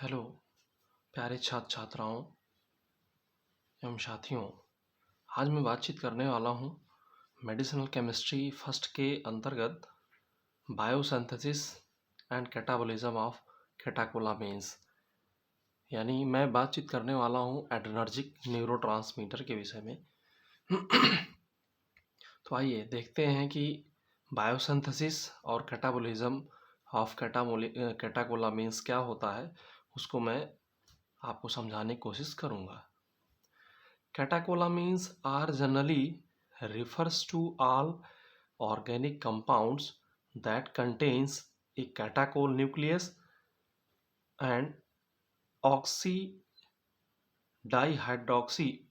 Hello प्यारे छात्र छात्राओं एवं साथियों। आज मैं बातचीत करने वाला हूँ मेडिसिनल केमिस्ट्री फर्स्ट के अंतर्गत बायोसिंथेसिस एंड कैटाबॉलिज्म ऑफ कैटाकोलामीन्स, यानी मैं बातचीत करने वाला हूँ एड्रेनर्जिक न्यूरोट्रांसमीटर के विषय में। तो आइए देखते हैं कि बायोसिंथेसिस और कैटाबॉलिज्म ऑफ कैटाकोलामीन्स क्या होता है, उसको मैं आपको समझाने की कोशिश करूँगा। Catecholamines are generally refers to all organic compounds that contains a catechol nucleus and oxy-dihydroxy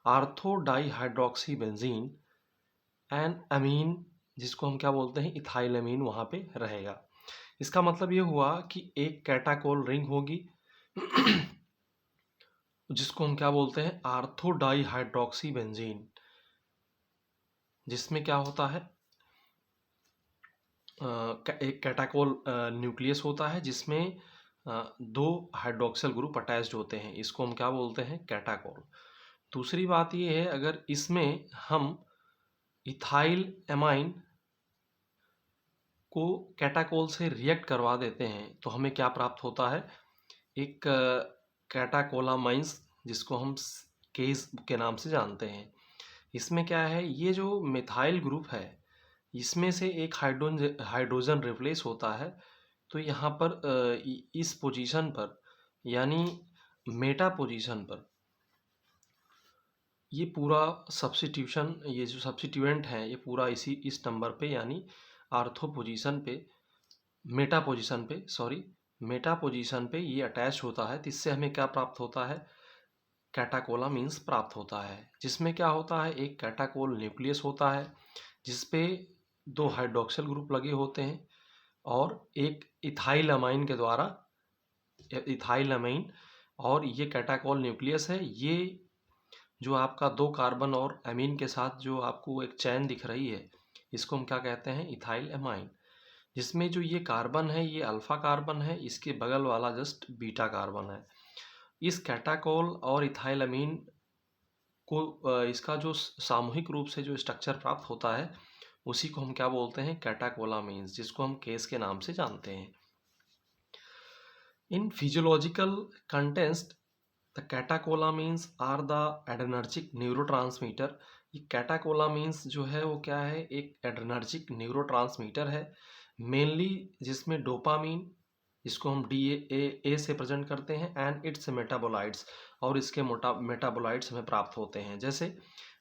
orthodihydroxybenzene and amine, जिसको हम क्या बोलते हैं इथाइल अमीन, वहाँ पे रहेगा। इसका मतलब ये हुआ कि एक कैटाकोल रिंग होगी जिसको हम क्या बोलते हैं आर्थोडाईहाइड्रोक्सी बेंजीन, जिसमें क्या होता है एक कैटाकोल न्यूक्लियस होता है जिसमें दो हाइड्रोक्सिल ग्रुप अटैच्ड होते हैं, इसको हम क्या बोलते हैं कैटाकोल। दूसरी बात ये है, अगर इसमें हम इथाइल एमाइन को कैटाकोल से रिएक्ट करवा देते हैं तो हमें क्या प्राप्त होता है, एक कैटाकोलामाइंस, जिसको हम केस के नाम से जानते हैं। इसमें क्या है, ये जो मिथाइल ग्रुप है इसमें से एक हाइड्रोजन रिप्लेस होता है। तो यहाँ पर इस पोजीशन पर यानी मेटा पोजीशन पर ये पूरा सब्स्टिट्यूशन, ये जो सब्स्टिट्यूएंट है ये पूरा इस नंबर पे यानी आर्थो पोजीशन पे मेटा पोजीशन पे ये अटैच होता है। तो इससे हमें क्या प्राप्त होता है, कैटाकोलामीन्स प्राप्त होता है, जिसमें क्या होता है एक कैटाकोल न्यूक्लियस होता है जिसपे दो हाइड्रोक्सिल ग्रुप लगे होते हैं और एक इथाइल अमाइन के द्वारा इथाइल अमाइन, और ये कैटाकोल न्यूक्लियस है। ये जो आपका दो कार्बन और अमीन के साथ जो आपको एक चैन दिख रही है, इसको हम क्या कहते हैं इथाइल अमाइन, जिसमें जो ये कार्बन है ये अल्फा कार्बन है, इसके बगल वाला जस्ट बीटा कार्बन है। इस कैटाकोल और इथाइल अमीन को इसका जो सामूहिक रूप से जो स्ट्रक्चर प्राप्त होता है उसी को हम क्या बोलते हैं कैटाकोलामीन्स, जिसको हम केस के नाम से जानते हैं। In physiological context the catecholamines are the adrenergic neurotransmitter. ये कैटाकोलामीन्स जो है वो क्या है, एक एड्रेनर्जिक न्यूरोट्रांसमीटर है मेनली, जिसमें डोपामीन, इसको हम DAA से प्रेजेंट करते हैं, एंड इट्स मेटाबोलाइट्स, और इसके मेटाबोलाइट्स हमें प्राप्त होते हैं, जैसे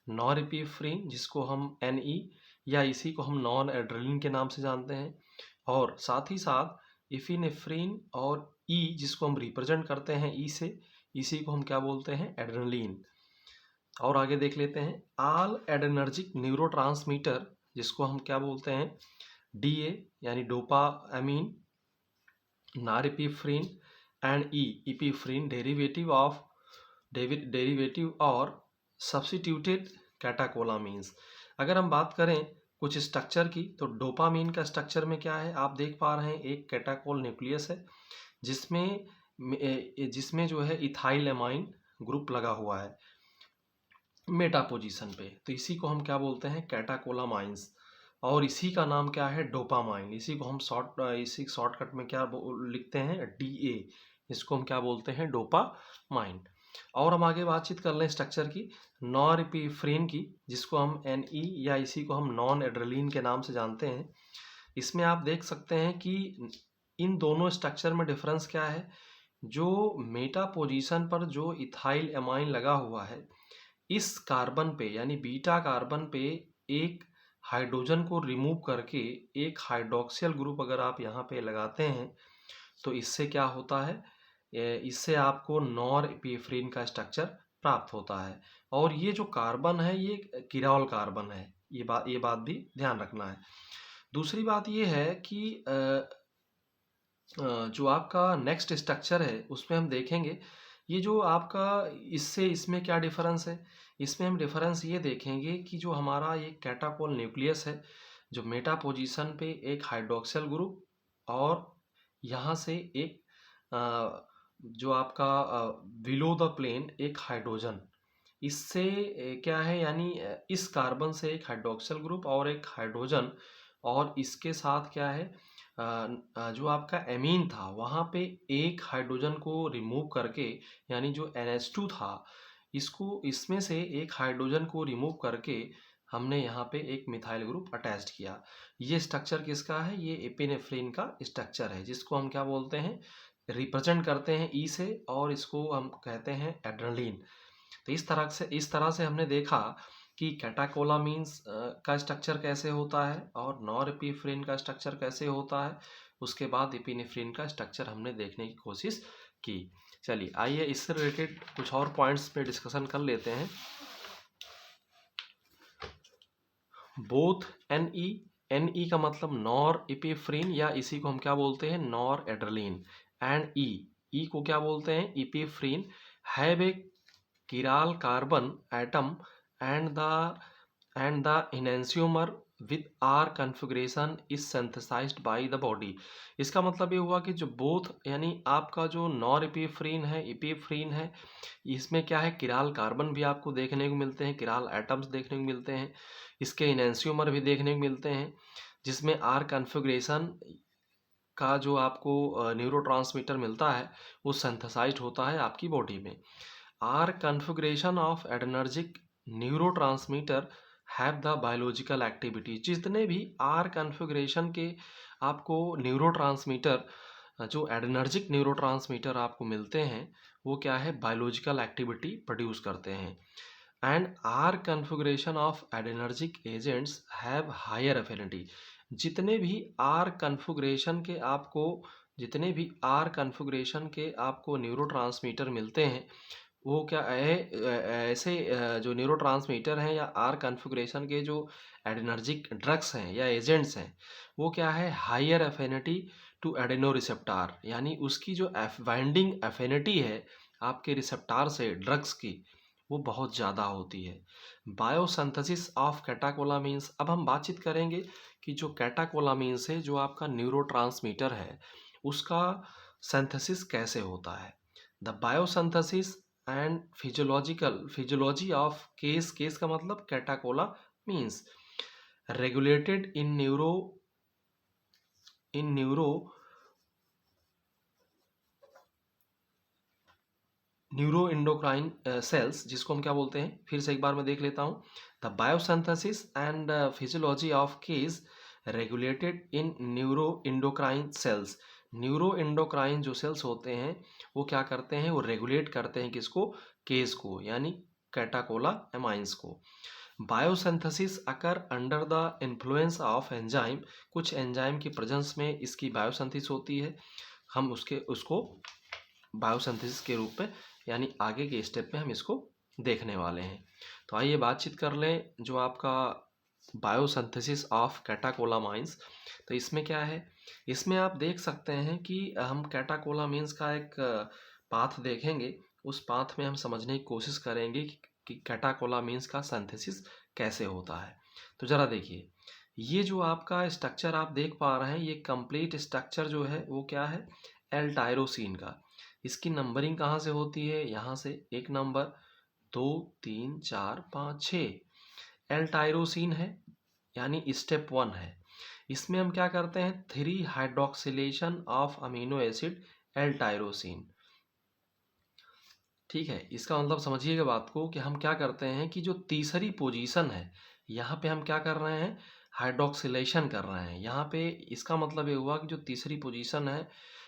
नॉरएपिनेफ्रिन जिसको हम NE या इसी को हम नॉन एड्रेनलिन के नाम से जानते हैं, और साथ ही साथ इफिनेफ्रिन और E जिसको हम रिप्रेजेंट करते हैं E से, इसी को हम क्या बोलते हैं एड्रेनलिन। और आगे देख लेते हैं ऑल एड्रेनर्जिक न्यूरोट्रांसमीटर, जिसको हम क्या बोलते हैं DA यानी dopamine, norepinephrine and epinephrine derivative और सब्स्टिट्यूटेड कैटाकोलामीन्स। अगर हम बात करें कुछ स्ट्रक्चर की, तो डोपामीन का स्ट्रक्चर में क्या है आप देख पा रहे हैं, एक कैटाकोल न्यूक्लियस है जिसमें जो है इथाइल एमाइन ग्रुप लगा हुआ है मेटा पोजीशन पे, तो इसी को हम क्या बोलते हैं कैटाकोलामाइंस, और इसी का नाम क्या है डोपामाइन। इसी को हम इसी शॉर्टकट में क्या लिखते हैं DA, इसको हम क्या बोलते हैं डोपामाइन। और हम आगे बातचीत कर लें स्ट्रक्चर की, नॉरएपिनेफ्रिन की, जिसको हम NE या इसी को हम नॉन एड्रेनलिन के नाम से जानते हैं। इसमें आप देख सकते हैं कि इन दोनों स्ट्रक्चर में डिफरेंस क्या है, जो मेटा पोजीशन पर जो इथाइल एमाइन लगा हुआ है इस कार्बन पे यानी बीटा कार्बन पे एक हाइड्रोजन को रिमूव करके एक हाइड्रोक्सियल ग्रुप अगर आप यहाँ पे लगाते हैं तो इससे क्या होता है, इससे आपको नॉरएपिनेफ्रिन का स्ट्रक्चर प्राप्त होता है। और ये जो कार्बन है ये किरॉल कार्बन है, ये बात भी ध्यान रखना है। दूसरी बात ये है कि जो आपका नेक्स्ट स्ट्रक्चर है उसमें हम देखेंगे ये जो आपका इससे इसमें क्या डिफरेंस है। इसमें हम डिफरेंस ये देखेंगे कि जो हमारा ये कैटाकोल न्यूक्लियस है, जो मेटा पोजीशन पे एक हाइड्रोक्सिल ग्रुप और यहाँ से एक जो आपका बिलो द प्लेन एक हाइड्रोजन, इससे क्या है, यानी इस कार्बन से एक हाइड्रोक्सिल ग्रुप और एक हाइड्रोजन, और इसके साथ क्या है, जो आपका एमीन था वहाँ पे एक हाइड्रोजन को रिमूव करके, यानी जो NH2 था इसको, इसमें से एक हाइड्रोजन को रिमूव करके हमने यहाँ पे एक मिथाइल ग्रुप अटैच्ड किया। ये स्ट्रक्चर किसका है, ये एपिनेफ्रिन का स्ट्रक्चर है, जिसको हम क्या बोलते हैं, रिप्रेजेंट करते हैं ई से, और इसको हम कहते हैं एड्रेनलिन। तो इस तरह से हमने देखा कि कैटाकोलामीन्स का स्ट्रक्चर कैसे होता है और नॉरएपिनेफ्रिन का स्ट्रक्चर कैसे होता है। उसके बाद एपिनेफ्रिन का स्ट्रक्चर हमने देखने की कोशिश की। चलिए आइए इससे रिलेटेड कुछ और पॉइंट्स पे डिस्कशन कर लेते हैं। बोथ NE का मतलब नॉर इपिफ्रीन, या इसी को हम क्या बोलते हैं, नॉर एड्रेलिन, एंड ई को क्या बोलते हैं, epinephrine, have a chiral carbon atom and the enantiomer with R configuration is synthesized by the body। इसका मतलब ये हुआ कि जो बोथ, यानी आपका जो नॉर इपिफ्रीन है, इसमें क्या है, किराल कार्बन भी आपको देखने को मिलते हैं, किराल एटम्स देखने को मिलते हैं, इसके इनेंसियोमर भी देखने को मिलते हैं, जिसमें आर कन्फिग्रेशन का जो आपको न्यूरोट्रांसमीटर मिलता है वो सिंथेसाइज्ड होता है आपकी बॉडी में। R configuration of adrenergic neurotransmitter have the biological activity. जितने भी आर कन्फिग्रेशन के आपको न्यूरोट्रांसमीटर, जो एडर्नर्जिक न्यूरोट्रांसमीटर आपको मिलते हैं, वो क्या है, बायोलॉजिकल एक्टिविटी प्रोड्यूस करते हैं। And R configuration of adrenergic agents have higher affinity. जितने भी आर कन्फिग्रेशन के आपको जितने भी आर कन्फिग्रेशन के आपको न्यूरोट्रांसमीटर मिलते हैं, वो क्या है, ऐसे जो न्यूरोट्रांसमीटर हैं या आर कन्फिग्रेशन के जो एडर्नर्जिक ड्रग्स हैं या एजेंट्स हैं, वो क्या है, higher affinity to adeno receptor, यानी उसकी जो बाइंडिंग एफिनिटी है आपके रिसेप्टार से ड्रग्स की, वो बहुत ज़्यादा होती है। बायोसिंथेसिस ऑफ कैटाकोलामीन्स, अब हम बातचीत करेंगे कि जो कैटाकोलामीन्स है, जो आपका न्यूरोट्रांसमीटर है, उसका सिंथेसिस कैसे होता है। The biosynthesis and physiology of case का मतलब कैटाकोला means regulated in neuroendocrine sales, जिसको हम क्या बोलते हैं, फिर से एक बार मैं देख लेता हूँ। The biosynthesis and physiology of case regulated in neuroendocrine cells. Neuroendocrine जो सेल्स होते हैं वो क्या करते हैं, वो रेगुलेट करते हैं किसको, केस को, यानी कैटाकोला एमाइंस को। Biosynthesis occur under the influence of enzyme, कुछ एंजाइम की प्रेजेंस में इसकी बायोसिंथेसिस होती है। हम उसको बायोसिंथेसिस के रूप में, यानी आगे के स्टेप में हम इसको देखने वाले हैं। तो आइए बातचीत कर लें जो आपका बायोसिंथेसिस ऑफ कैटाकोलामाइंस। तो इसमें क्या है, इसमें आप देख सकते हैं कि हम कैटाकोलामीन्स का एक पाथ देखेंगे। उस पाथ में हम समझने की कोशिश करेंगे कि कैटाकोलामीन्स का सिंथेसिस कैसे होता है। तो ज़रा देखिए, ये जो आपका स्ट्रक्चर आप देख पा रहे हैं, ये कंप्लीट स्ट्रक्चर जो है वो क्या है, एल टायरोसिन का। इसकी नंबरिंग कहाँ से होती है, यहाँ से 1 नंबर, 2, 3, 4, 5, 6 एल टायरोसिन है, यानी स्टेप 1 है। इसमें हम क्या करते हैं, 3 hydroxylation of amino acid L tyrosine. ठीक है, इसका मतलब समझिएगा बात को कि हम क्या करते हैं कि जो तीसरी पोजीशन है, यहाँ पे हम क्या कर रहे हैं, हाइड्रोक्सिलेशन कर रहे हैं। यहाँ पे इसका मतलब ये हुआ कि जो तीसरी पोजीशन है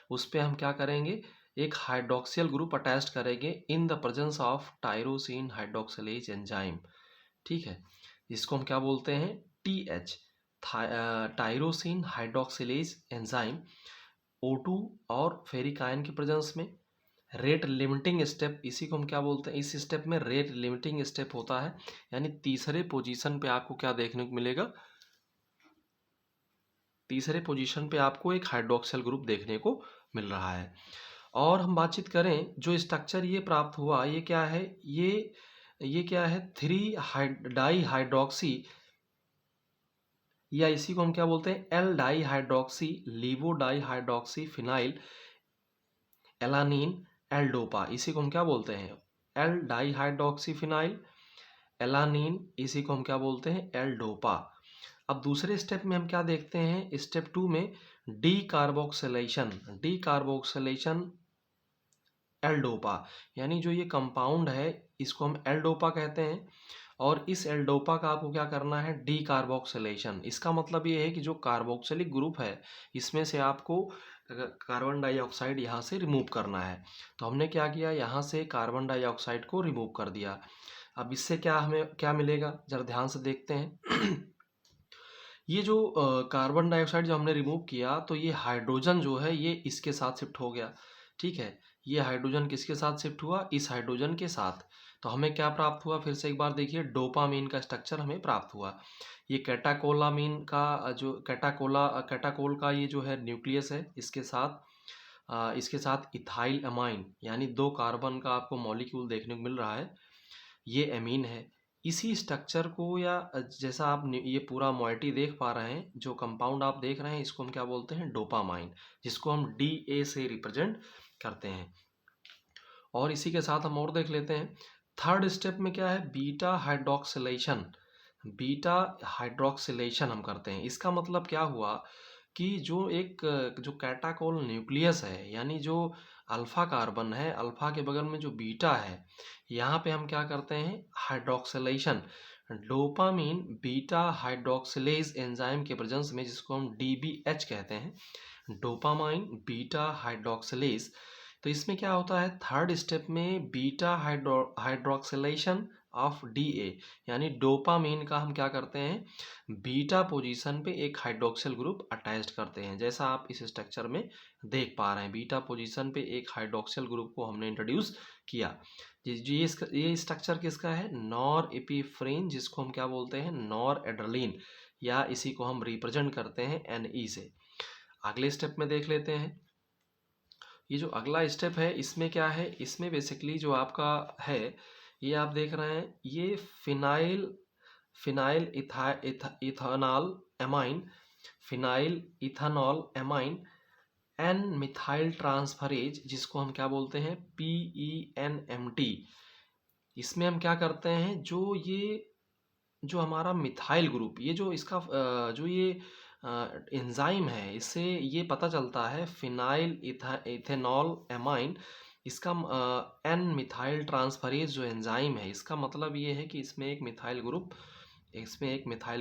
उस पे हम क्या करेंगे, एक हाइड्रोक्सियल ग्रुप अटैच करेंगे in the presence of tyrosine hydroxylase enzyme. ठीक है, इसको हम क्या बोलते हैं, TH, tyrosine hydroxylase enzyme, O2 और फेरिक आयन की प्रेजेंस में। रेट लिमिटिंग स्टेप, इसी को हम क्या बोलते हैं, इस स्टेप में रेट लिमिटिंग स्टेप होता है, यानी तीसरे पोजीशन पे आपको क्या देखने को मिलेगा, तीसरे पोजीशन पे आपको एक हाइड्रोक्सिल ग्रुप देखने को मिल रहा है। और हम बातचीत करें, जो स्ट्रक्चर ये प्राप्त हुआ, ये क्या है, ये क्या है, 3 डाई हाइड्रोक्सी, या इसी को हम क्या बोलते हैं, L dihydroxy levo dihydroxy phenylalanine L dopa, इसी को हम क्या बोलते हैं, एल डाई हाइड्रोक्सीफिनाइल एलानीन, इसी को हम क्या बोलते हैं, एल डोपा। अब दूसरे स्टेप में हम क्या देखते हैं, स्टेप 2 में D carboxylation, D carboxylation L dopa, यानी जो ये कंपाउंड है इसको हम एल डोपा कहते हैं। और इस एल डोपा का आपको क्या करना है, डी कार्बोक्सिलेशन। इसका मतलब ये है कि जो कार्बोक्सिलिक ग्रुप है इसमें से आपको कार्बन डाइऑक्साइड यहाँ से रिमूव करना है। तो हमने क्या किया, यहाँ से कार्बन डाइऑक्साइड को रिमूव कर दिया। अब इससे क्या हमें क्या मिलेगा, जरा ध्यान से देखते हैं। ये जो कार्बन डाइऑक्साइड जो हमने रिमूव किया तो ये हाइड्रोजन जो है ये इसके साथ शिफ्ट हो गया, ठीक है। ये हाइड्रोजन किसके साथ शिफ्ट हुआ, इस हाइड्रोजन के साथ। तो हमें क्या प्राप्त हुआ, फिर से एक बार देखिए, डोपामीन का स्ट्रक्चर हमें प्राप्त हुआ। ये कैटाकोलामीन का जो कैटाकोल का ये जो है न्यूक्लियस है, इसके साथ इथाइल अमाइन, यानी 2 कार्बन का आपको मॉलिक्यूल देखने को मिल रहा है, ये एमीन है। इसी स्ट्रक्चर को या जैसा आप ये पूरा मॉइटी देख पा रहे हैं, जो कंपाउंड आप देख रहे हैं इसको हम क्या बोलते हैं, डोपामाइन, जिसको हम डी से रिप्रेजेंट करते हैं। और इसी के साथ हम और देख लेते हैं, थर्ड स्टेप में क्या है, बीटा हाइड्रोक्सिलेशन, बीटा हाइड्रोक्सिलेशन हम करते हैं। इसका मतलब क्या हुआ कि जो कैटाकोल न्यूक्लियस है, यानी जो अल्फा कार्बन है, अल्फा के बगल में जो बीटा है, यहाँ पे हम क्या करते हैं, hydroxylation, dopamine beta hydroxylase enzyme के प्रेजेंस में, जिसको हम डीबीएच कहते हैं, डोपामाइन बीटा हाइड्रोक्सिलेज। तो इसमें क्या होता है, थर्ड स्टेप में बीटा हाइड्रोक्सिलेशन ऑफ डीए, यानी डोपामीन का हम क्या करते हैं, बीटा पोजीशन पे एक हाइड्रोक्सिल ग्रुप अटैच्ड करते हैं। जैसा आप इस स्ट्रक्चर में देख पा रहे हैं, बीटा पोजीशन पे एक हाइड्रोक्सिल ग्रुप को हमने इंट्रोड्यूस किया। ये स्ट्रक्चर किसका है, नॉर एपिफ्रेन, जिसको हम क्या बोलते हैं, नॉर एड्रेलिन, या इसी को हम रिप्रेजेंट करते हैं एनई से। अगले स्टेप में देख लेते हैं। ये जो अगला स्टेप है इसमें क्या है, इसमें बेसिकली जो आपका है, ये आप देख रहे हैं, ये phenyl phenylethanolamine, phenylethanolamine N methyltransferase, जिसको हम क्या बोलते हैं, PENMT। इसमें हम क्या करते हैं, जो हमारा मिथाइल ग्रुप, ये जो इसका जो ये एंजाइम है, इससे ये पता चलता है फिनाइल इथेनॉल एमाइन, इसका एन मिथाइल ट्रांसफरेज जो एंजाइम है, इसका मतलब ये है कि इसमें एक मिथाइल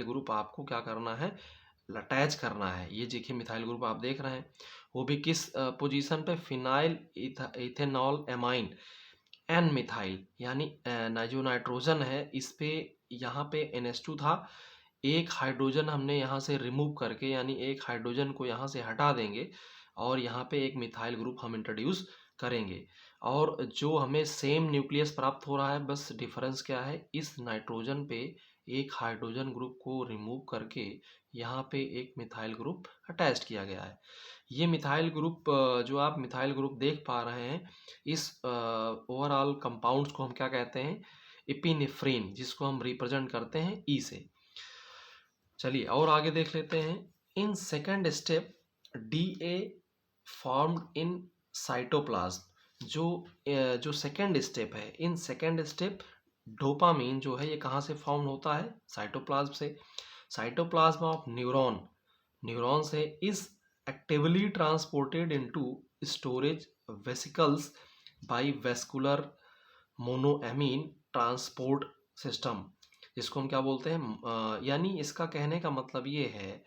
ग्रुप आपको क्या करना है, अटैच करना है। ये देखिए मिथाइल ग्रुप आप देख रहे हैं, वो भी किस पोजीशन पे, phenylethanolamine N methyl, यानी जो नाइट्रोजन है इस पे, यहाँ पे NH2 था, एक हाइड्रोजन हमने यहाँ से रिमूव करके, यानी एक हाइड्रोजन को यहाँ से हटा देंगे और यहाँ पे एक मिथाइल ग्रुप हम इंट्रोड्यूस करेंगे। और जो हमें सेम न्यूक्लियस प्राप्त हो रहा है, बस डिफरेंस क्या है, इस नाइट्रोजन पे एक हाइड्रोजन ग्रुप को रिमूव करके यहाँ पे एक मिथाइल ग्रुप अटैच किया गया है। ये मिथाइल ग्रुप, जो आप मिथाइल ग्रुप देख पा रहे हैं, इस ओवरऑल कंपाउंड्स को हम क्या कहते हैं, एपिनेफ्रिन, जिसको हम रिप्रेजेंट करते हैं ई से। चलिए और आगे देख लेते हैं। In second step DA formed in cytoplasm, जो सेकेंड स्टेप है, इन सेकेंड स्टेप डोपामीन जो है ये कहाँ से फॉर्म होता है, साइटोप्लाज्म से। साइटोप्लाज्म ऑफ न्यूरॉन से is actively transported into storage vesicles by vascular monoamine transport system, जिसको हम क्या बोलते हैं, यानी इसका कहने का मतलब ये है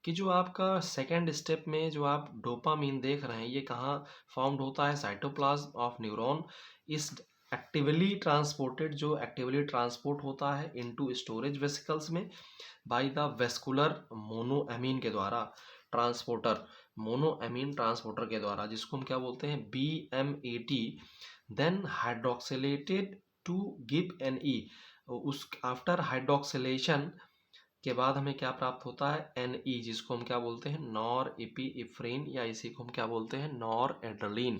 कि जो आपका सेकेंड स्टेप में जो आप डोपामीन देख रहे हैं, ये कहाँ फॉर्म्ड होता है, साइटोप्लाज्म ऑफ न्यूरॉन। इस जो एक्टिवली ट्रांसपोर्ट होता है इनटू स्टोरेज वेसिकल्स में बाय द वेस्कुलर मोनोएमीन के द्वारा, मोनोएमीन ट्रांसपोर्टर के द्वारा, जिसको हम क्या बोलते हैं, BMAT, then hydroxylated to give NE। उस आफ्टर हाइड्रोक्सिलेशन के बाद हमें क्या प्राप्त होता है, NE, जिसको हम क्या बोलते हैं, नॉर एपिनेफ्रिन, या इसी को हम क्या बोलते हैं, नॉर एड्रेलिन।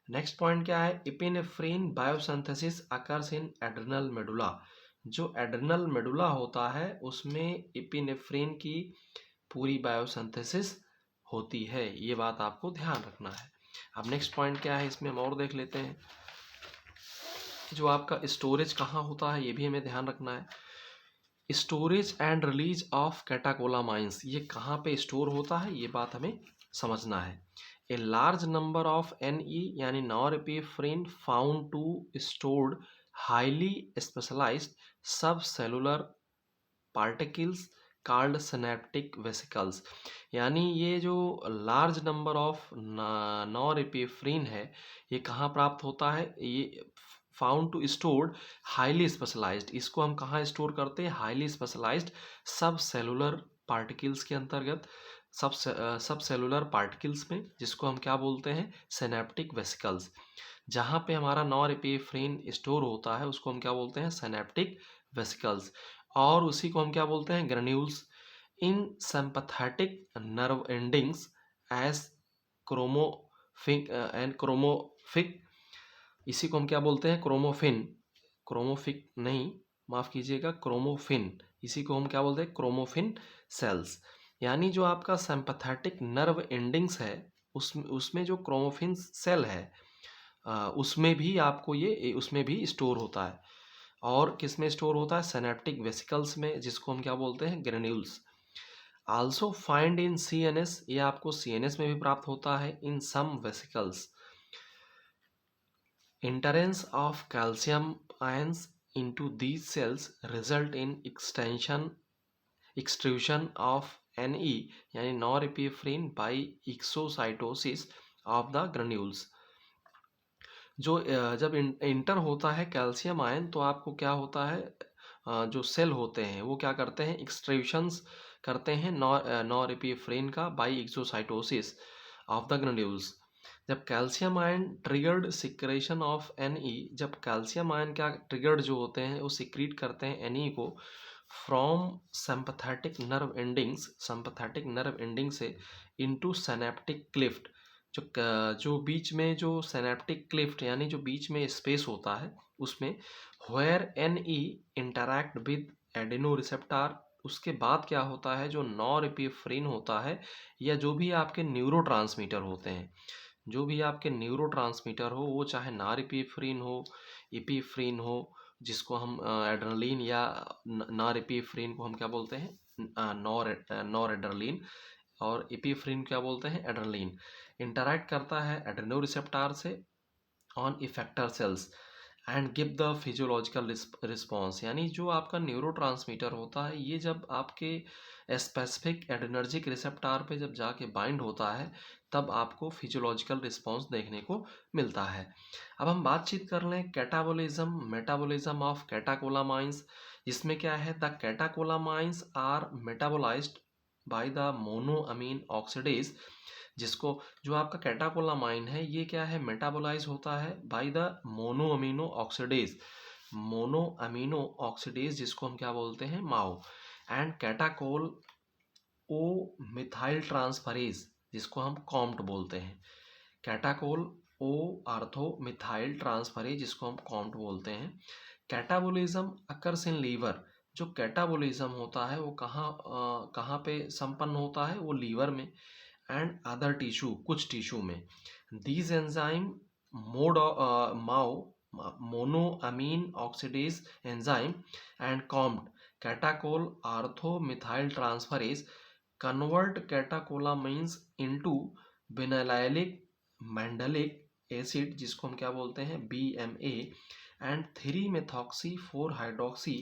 नेक्स्ट पॉइंट क्या है, epinephrine biosynthesis occurs in adrenal medulla. जो एड्रेनल मेडुला होता है उसमें एपिनेफ्रिन की पूरी बायोसिंथेसिस होती है, ये बात आपको ध्यान रखना है। अब नेक्स्ट पॉइंट क्या है इसमें हम और देख लेते हैं। जो आपका स्टोरेज कहाँ होता है ये भी हमें ध्यान रखना है। Storage and release of catecholamines, ये कहाँ पे स्टोर होता है ये बात हमें समझना है। A large number of NE यानी norepinephrine found to stored highly specialised सब cellular particles called synaptic vesicles. यानी ये जो लार्ज नंबर ऑफ नॉरएपिनेफ्रिन है ये कहाँ प्राप्त होता है, ये found to stored highly specialised, इसको हम कहाँ स्टोर करते हैं, हाईली स्पेशलाइज्ड सब सेलुलर पार्टिकल्स के अंतर्गत, सब सेलुलर पार्टिकल्स में, जिसको हम क्या बोलते हैं, सिनेप्टिक वेसिकल्स। जहाँ पे हमारा नॉरएपिनेफ्रिन स्टोर होता है उसको हम क्या बोलते हैं, सिनेप्टिक वेसिकल्स। और उसी को हम क्या बोलते हैं, granules in sympathetic nerve endings as क्रोमोफिक एंड क्रोमोफिक, इसी को हम क्या बोलते हैं, क्रोमोफिन, क्रोमोफिक नहीं, माफ़ कीजिएगा, क्रोमोफिन, इसी को हम क्या बोलते हैं, क्रोमोफिन सेल्स। यानी जो आपका सिंपैथेटिक नर्व एंडिंग्स है उसमें जो क्रोमोफिन सेल है उसमें भी आपको ये उसमें भी स्टोर होता है। और किस में स्टोर होता है, सिनेप्टिक वेसिकल्स में, जिसको हम क्या बोलते हैं, granules. Also find in CNS, ये आपको CNS में भी प्राप्त होता है, इन सम vesicles. Entrance of calcium ions into these cells result in extrusion of NE यानी norepinephrine by exocytosis of the granules। जो जब इंटर होता है कैल्शियम आयन तो आपको क्या होता है, जो सेल होते हैं वो क्या करते हैं, एक्सट्रूशंस करते हैं नॉरएपिनेफ्रिन का by exocytosis of the granules. जब calcium ion triggered secretion of NE, जब कैल्शियम आयन क्या ट्रिगर्ड जो होते हैं वो सिक्रीट करते हैं NE को from sympathetic nerve endings, sympathetic nerve ending से इनटू सिनेप्टिक क्लिफ्ट, जो बीच में जो सिनेप्टिक क्लिफ्ट यानी जो बीच में स्पेस होता है उसमें, where NE interact with adeno receptor, उसके बाद क्या होता है, जो नॉरएपिनेफ्रिन होता है या जो भी आपके न्यूरोट्रांसमीटर होते हैं, जो भी आपके न्यूरोट्रांसमीटर हो, वो चाहे नॉरएपिनेफ्रिन हो, एपिफ्रिन हो, जिसको हम एड्रेनलिन, या नॉरएपिनेफ्रिन को हम क्या बोलते हैं, नॉरएड्रेनलिन, और एपिफ्रिन क्या बोलते हैं, एड्रेनलिन, इंटरैक्ट करता है एड्रेनो रिसेप्टर से on effector cells and give the physiological response. यानी जो आपका न्यूरोट्रांसमीटर होता है ये जब आपके स्पेसिफिक एडर्नर्जिक रिसेप्टर पे जब जाके बाइंड होता है तब आपको फिजियोलॉजिकल रिस्पॉन्स देखने को मिलता है। अब हम बातचीत कर लें कैटाबोलिज्म मेटाबोलिज्म ऑफ कैटाकोलामाइंस। इसमें क्या है, the catecholamines are metabolised by the monoamine oxidase, जिसको जो आपका कैटाकोलामाइन है ये क्या है, मेटाबोलाइज होता है by the mono amino oxidase, mono amino oxidase जिसको हम क्या बोलते हैं, माओ, एंड कैटाकोल ओ मिथाइल ट्रांसफरेज जिसको हम कॉम्ट बोलते हैं, कैटाकोल ओ आर्थो मिथाइल ट्रांसफरेज जिसको हम कॉम्ट बोलते हैं। कैटाबोलिज्म अकर्स इन लीवर, जो कैटाबोलिज्म होता है वो कहाँ पे संपन्न होता है, वो लीवर में, एंड अदर टिश्यू, कुछ टिश्यू में। दीज एंजाइम मोड MAO monoamine oxidase enzyme and COMT catechol ortho methyltransferase convert catecholamines into vinylic mandelic acid जिसको हम क्या बोलते हैं, BMA, and 3 methoxy 4 hydroxy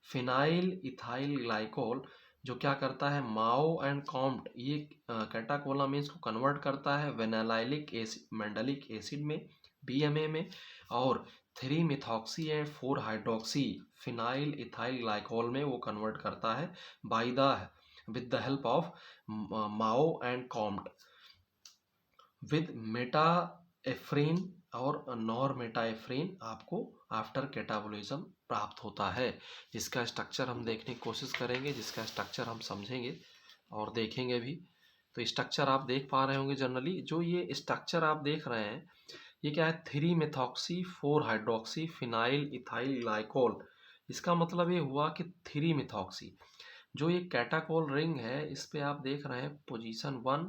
phenyl ethyl glycol, जो क्या करता है, माओ एंड कॉम्ट ये कैटाकोलामाइंस को कन्वर्ट करता है विनाइलिक एसिड मैंडलिक एसिड में, BMA में, और 3 methoxy and 4 hydroxy phenyl ethyl glycol में वो कन्वर्ट करता है by the with the help of Mao and Comte with मेटाएफ्रिन और नॉरमेटाएफ्रिन आपको आफ्टर कैटाबोलिज्म प्राप्त होता है। जिसका स्ट्रक्चर हम देखने की कोशिश करेंगे, जिसका स्ट्रक्चर हम समझेंगे और देखेंगे भी। तो स्ट्रक्चर आप देख पा रहे होंगे जनरली, जो ये स्ट्रक्चर आप देख रहे हैं ये क्या है, 3 methoxy 4 hydroxy phenyl ethyl glycol. इसका मतलब ये हुआ कि 3 मेथॉक्सी, जो ये कैटाकोल रिंग है इस पे आप देख रहे हैं पोजीशन 1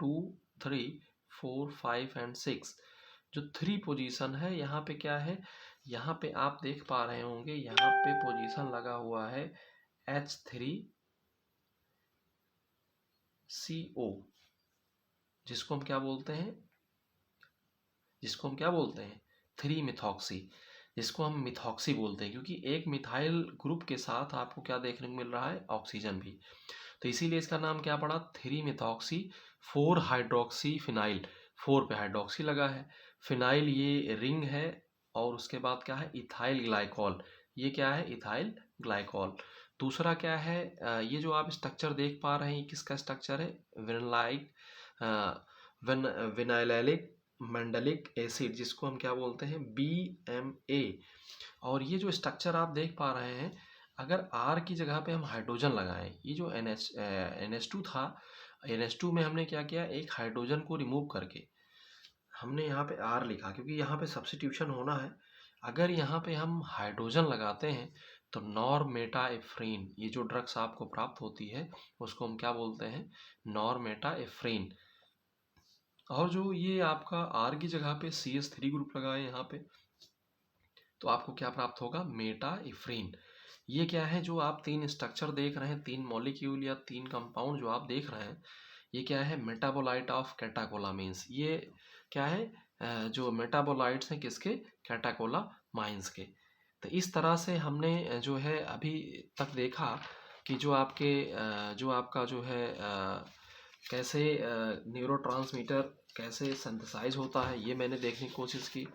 2 3 4, 5 एंड 6, जो 3 पोजीशन है यहाँ पे क्या है, यहाँ पे आप देख पा रहे होंगे, यहाँ पे पोजीशन लगा हुआ है H3CO, जिसको हम क्या बोलते हैं, 3 मिथॉक्सी, जिसको हम मिथॉक्सी बोलते हैं, क्योंकि एक मिथाइल ग्रुप के साथ आपको क्या देखने को मिल रहा है, ऑक्सीजन भी। तो इसीलिए इसका नाम क्या पड़ा, 3 मिथॉक्सी 4 हाइड्रोक्सी फिनाइल, 4 पे हाइड्रोक्सी लगा है, फिनाइल ये रिंग है, और उसके बाद क्या है, इथाइल ग्लाइकॉल, ये क्या है, इथाइल ग्लाइकॉल। दूसरा क्या है, ये जो आप स्ट्रक्चर देख पा रहे हैं, किसका स्ट्रक्चर है, विनाइलिक विनाइलिक मैंडेलिक एसिड, जिसको हम क्या बोलते हैं, BMA। और ये जो स्ट्रक्चर आप देख पा रहे हैं, अगर R की जगह पे हम हाइड्रोजन लगाएं, ये जो NH2 था, NH2 में हमने क्या किया, एक हाइड्रोजन को रिमूव करके हमने यहाँ पे R लिखा, क्योंकि यहाँ पे सब्स्टिट्यूशन होना है। अगर यहाँ पे हम हाइड्रोजन लगाते हैं तो नॉरमेटाएफ्रीन, ये जो ड्रग्स आपको प्राप्त होती है उसको हम क्या बोलते हैं, नॉरमेटाएफ्रीन। और जो ये आपका R की जगह पे CH3 ग्रुप लगाए यहाँ पे, तो आपको क्या प्राप्त होगा, मेटाइफ्रीन। ये क्या है, जो आप 3 स्ट्रक्चर देख रहे हैं, 3 मॉलिक्यूल या 3 कंपाउंड जो आप देख रहे हैं, ये क्या है, मेटाबोलाइट ऑफ कैटाकोलामाइंस। ये क्या है, जो मेटाबोलाइट्स हैं किसके, कैटाकोलामाइंस के। तो इस तरह से हमने जो है अभी तक देखा कि जो आपके जो आपका जो है कैसे न्यूरोट्रांसमीटर कैसे सिंथेसाइज होता है, ये मैंने देखने की कोशिश की।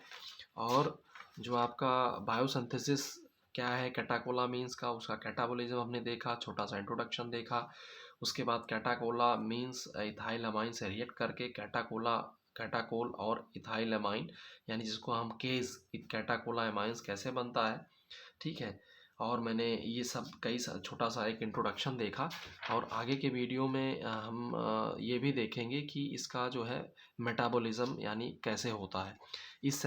और जो आपका बायोसिंथेसिस क्या है कैटाकोलामीन्स का, उसका कैटाबोलिज्म हमने देखा, छोटा सा इंट्रोडक्शन देखा। उसके बाद कैटाकोला मीन्स इथाइल अमाइन से रिएक्ट करके कैटाकोल और इथाइल अमाइन, यानी जिसको हम केज कैटाकोला अमाइंस कैसे बनता है, ठीक है। और मैंने ये सब छोटा सा एक इंट्रोडक्शन देखा। और आगे के वीडियो में हम ये भी देखेंगे कि इसका जो है मेटाबॉलिज्म यानी कैसे होता है। इस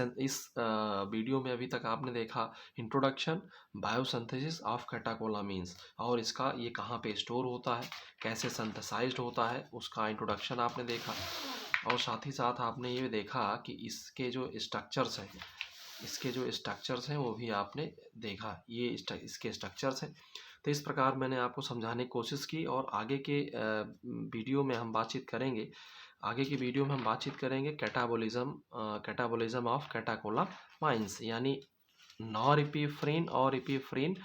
वीडियो में अभी तक आपने देखा इंट्रोडक्शन, बायोसिंथेसिस ऑफ कैटाकोलामीन्स, और इसका ये कहाँ पे स्टोर होता है, कैसे सिंथेसाइज्ड होता है, उसका इंट्रोडक्शन आपने देखा। और साथ ही साथ आपने ये देखा कि इसके जो स्ट्रक्चर्स हैं वो भी आपने देखा, ये इसके स्ट्रक्चर्स हैं। तो इस प्रकार मैंने आपको समझाने की कोशिश की। और आगे के वीडियो में हम बातचीत करेंगे, कैटाबोलिज्म ऑफ कैटाकोलामाइंस, यानी नॉरएपिनेफ्रिन और एपिनेफ्रिन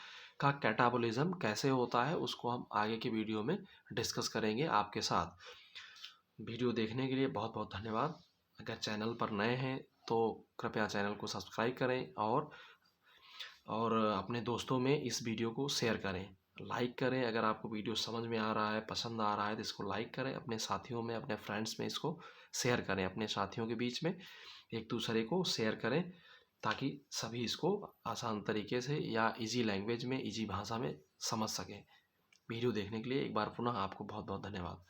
का कैटाबोलिज्म कैसे होता है, उसको हम आगे के वीडियो में डिस्कस करेंगे आपके साथ। वीडियो देखने के लिए बहुत बहुत धन्यवाद। अगर चैनल पर नए हैं तो कृपया चैनल को सब्सक्राइब करें, और अपने दोस्तों में इस वीडियो को शेयर करें, लाइक करें। अगर आपको वीडियो समझ में आ रहा है, पसंद आ रहा है, तो इसको लाइक करें, अपने साथियों में, अपने फ्रेंड्स में इसको शेयर करें, अपने साथियों के बीच में एक दूसरे को शेयर करें, ताकि सभी इसको आसान तरीके से या इजी लैंग्वेज में, इजी भाषा में समझ सकें। वीडियो देखने के लिए एक बार पुनः आपको बहुत बहुत धन्यवाद।